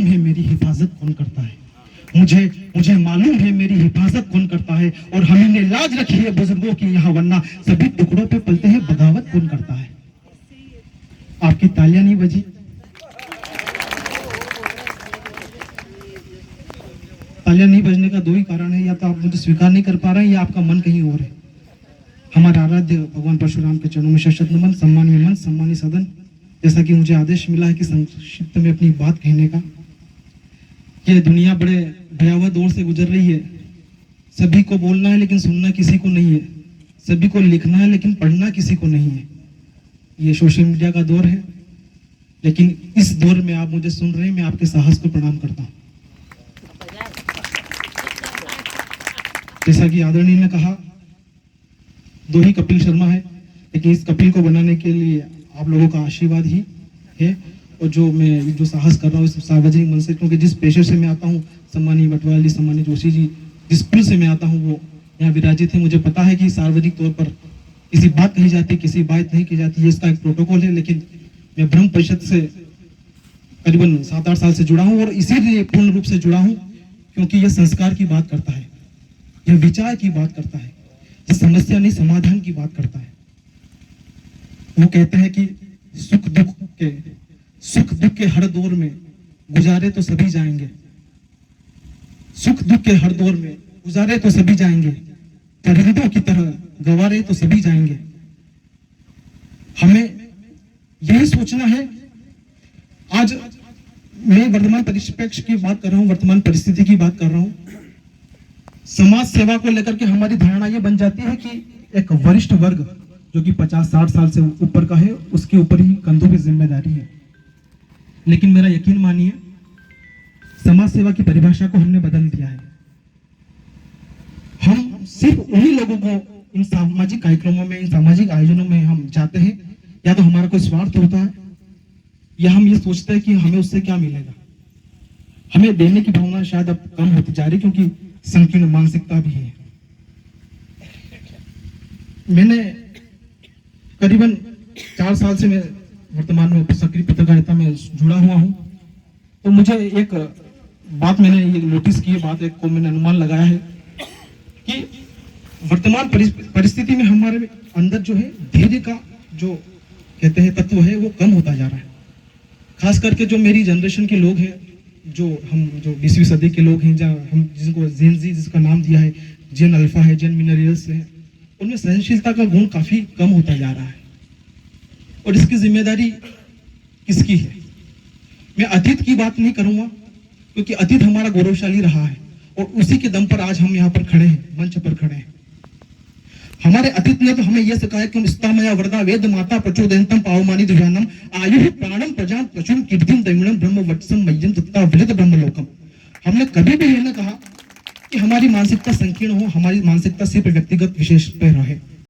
है मेरी हिफाजत कौन करता है, मुझे मालूम है मेरी हिफाजत कौन करता है। और हमने लाज रखी है बुजुर्गों की यहाँ, वरना सभी टुकड़ों पे पलते हैं, बगावत कौन करता है। आपकी तालियां नहीं बजी? तालियां नहीं बजने का दो ही कारण है, या तो आप मुझे स्वीकार नहीं कर पा रहे हैं या आपका मन कहीं और है। हमारे आराध्य भगवान परशुराम के चरणों में शत नमन। सम्मानीय मन, सम्मानीय सदन, जैसा कि मुझे आदेश मिला है कि संक्षिप्त में अपनी बात कहने का। ये दुनिया बड़े भयावह दौर से गुजर रही है। सभी को बोलना है लेकिन सुनना किसी को नहीं है, सभी को लिखना है लेकिन पढ़ना किसी को नहीं है। ये सोशल मीडिया का दौर है, लेकिन इस दौर में आप मुझे सुन रहे हैं, मैं आपके साहस को प्रणाम करता हूं। जैसा कि आदरणीय ने कहा, दो ही कपिल शर्मा है, लेकिन इस कपिल को बनाने के लिए आप लोगों का आशीर्वाद ही है। और जो मैं जो साहस कर रहा हूँ सार्वजनिक मंच से, क्योंकि जिस पेशे से मैं आता हूँ, सम्मानीय बटवाली, सम्मानीय जोशी जी, जिस पुल से मैं आता हूँ वो यहाँ विराजित है। मुझे पता है कि सार्वजनिक तौर पर किसी बात कही जाती, किसी बात नहीं की जाती, ये इसका एक प्रोटोकॉल है। लेकिन मैं ब्रह्म परिषद से करीबन 7-8 साल से जुड़ा हूँ, और इसीलिए पूर्ण रूप से जुड़ा हूँ क्योंकि यह संस्कार की बात करता है, यह विचार की बात करता है, यह समस्या नहीं समाधान की बात करता है। वो कहते हैं कि सुख दुख के हर दौर में गुजारे तो सभी जाएंगे, सुख दुख के हर दौर में गुजारे तो सभी जाएंगे, परिंदों की तरह गवारे तो सभी जाएंगे। हमें यही सोचना है। आज मैं वर्तमान परिप्रेक्ष्य की बात कर रहा हूं, वर्तमान परिस्थिति की बात कर रहा हूं। समाज सेवा को लेकर के हमारी धारणा यह बन जाती है कि एक वरिष्ठ वर्ग जो कि 50-60 साल से ऊपर का है, उसके ऊपर ही कंधों की जिम्मेदारी है। लेकिन मेरा यकीन मानिए, समाज सेवा की परिभाषा को हमने बदल दिया है। हम सिर्फ उन्हीं लोगों को इन सामाजिक कार्यक्रमों में, इन सामाजिक आयोजनों में हम जाते हैं, या तो हमारा कोई स्वार्थ होता है, या हम ये सोचते हैं कि हमें उससे क्या मिलेगा। हमें देने की भावना शायद अब कम होती जा रही, क्योंकि संकीर्ण मानसिकता भी है। मैंने करीबन 4 साल से मैं वर्तमान में सक्रिय पत्रकारिता में जुड़ा हुआ हूं, तो मुझे एक बात मैंने ये नोटिस की, बात एक को मैंने अनुमान लगाया है कि वर्तमान परिस्थिति में हमारे अंदर जो है धैर्य का जो कहते हैं तत्व है, वो कम होता जा रहा है। खास करके जो मेरी जनरेशन के लोग हैं, जो 20वीं सदी के लोग हैं, जहाँ हम जिनको जेन जी जिसका नाम दिया है, जेन अल्फा है, जेन मिलेनियल्स है, उनमें सहनशीलता का गुण काफी कम होता जा रहा है। और इसकी जिम्मेदारी किसकी है? मैं अतीत की बात नहीं करूंगा, क्योंकि अतीत हमारा गौरवशाली रहा है, और उसी के दम पर आज हम यहाँ पर खड़े हैं, मंच पर खड़े हैं। हमारे अतीत ने तो हमें यह सिखाया कि स्तमया वरदा वेद माता प्रचोदयन्तम पावमानि दिव्यानम आयुः प्राणम प्रजां प्रचुर कीर्तिं दैवणम ब्रह्म वत्सम मय्यं तत्ता विलित ब्रह्मलोकम। हमने कभी भी यह न कहा कि हमारी मानसिकता संकीर्ण हो, हमारी मानसिकता सिर्फ व्यक्तिगत विशेष पे रहे।